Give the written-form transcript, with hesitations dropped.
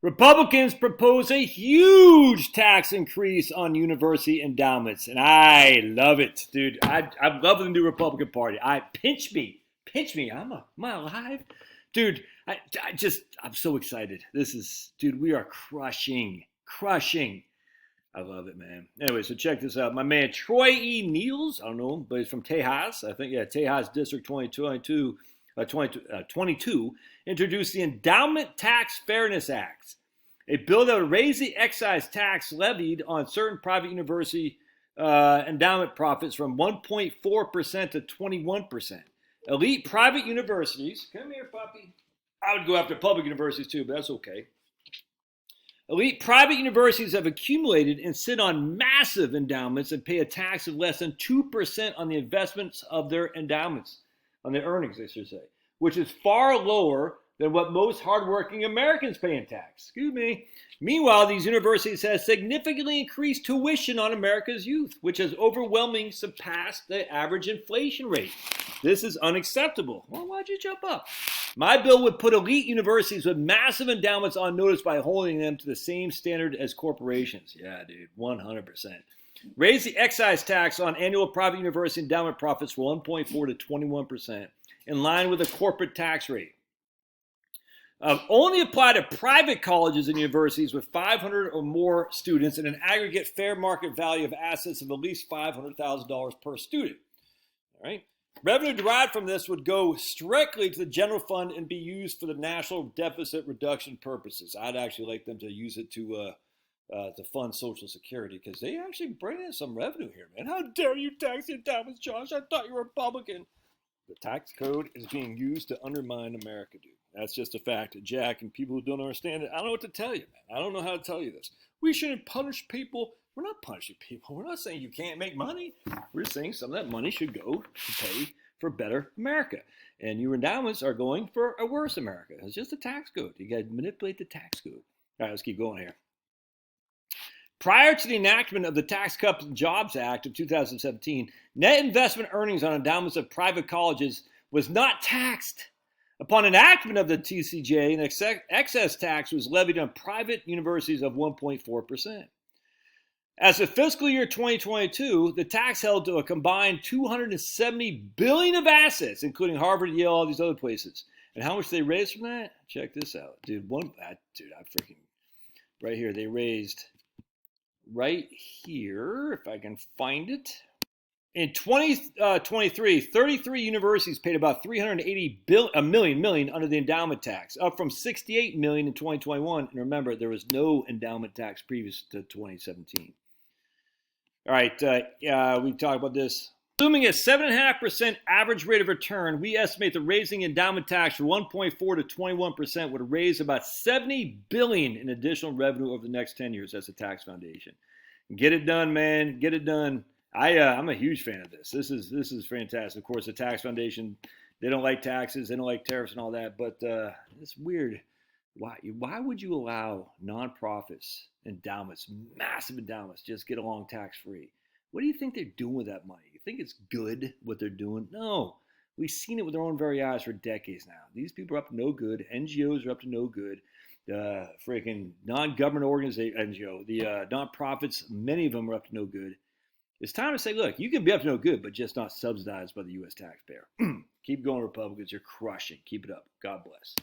Republicans propose a huge tax increase on university endowments, and I love it, dude. I love the new Republican Party. Pinch me. Am I alive, dude? I'm so excited. Dude. We are crushing. I love it, man. Anyway, so check this out. My man Troy E. Niels, I don't know him, but he's from Tejas. I think, yeah, Tejas District 22, introduced the Endowment Tax Fairness Act, a bill that would raise the excise tax levied on certain private university endowment profits from 1.4% to 21%. Elite private universities, come here, puppy. I would go after public universities too, but that's okay. Elite private universities have accumulated and sit on massive endowments and pay a tax of less than 2% on the investments of their endowments, on their earnings, I should say, which is far lower than what most hardworking Americans pay in tax. Excuse me. Meanwhile, these universities have significantly increased tuition on America's youth, which has overwhelmingly surpassed the average inflation rate. This is unacceptable. Well, why'd you jump up? My bill would put elite universities with massive endowments on notice by holding them to the same standard as corporations. Yeah, dude, 100%. Raise the excise tax on annual private university endowment profits from 1.4 to 21%, in line with the corporate tax rate. Only apply to private colleges and universities with 500 or more students and an aggregate fair market value of assets of at least $500,000 per student. All right. Revenue derived from this would go strictly to the general fund and be used for the national deficit reduction purposes. I'd actually like them to use it to fund Social Security, because they actually bring in some revenue here, man. How dare you tax the endowments, Josh? I thought you were a Republican. The tax code is being used to undermine America, dude. That's just a fact, Jack, and people who don't understand it, I don't know what to tell you, man. I don't know how to tell you this. We shouldn't punish people. We're not punishing people. We're not saying you can't make money. We're saying some of that money should go to pay for better America. And your endowments are going for a worse America. It's just a tax code. You got to manipulate the tax code. All right, let's keep going here. Prior to the enactment of the Tax Cuts and Jobs Act of 2017, net investment earnings on endowments of private colleges was not taxed. Upon enactment of the TCJ, an excess tax was levied on private universities of 1.4%. As of fiscal year 2022, the tax held to a combined $270 billion of assets, including Harvard, Yale, all these other places. And how much they raised from that? Check this out, dude. Right here. They raised right here, if I can find it. In 2023, 33 universities paid about $380 million under the endowment tax, up from $68 million in 2021. And remember, there was no endowment tax previous to 2017. All right, we talked about this. Assuming a 7.5% average rate of return, we estimate that raising endowment tax from 1.4 to 21% would raise about $70 billion in additional revenue over the next 10 years as a tax foundation. Get it done, man. Get it done. I'm a huge fan of this. This is fantastic. Of course, the tax foundation, they don't like taxes, they don't like tariffs and all that, but it's weird. Why would you allow nonprofits, endowments, massive endowments, just get along tax-free? What do you think they're doing with that money? You think it's good what they're doing? No. We've seen it with our own very eyes for decades now. These people are up to no good. NGOs are up to no good. The freaking non-government organization, NGO, the nonprofits, many of them are up to no good. It's time to say, look, you can be up to no good, but just not subsidized by the U.S. taxpayer. Keep going, Republicans. You're crushing. Keep it up. God bless.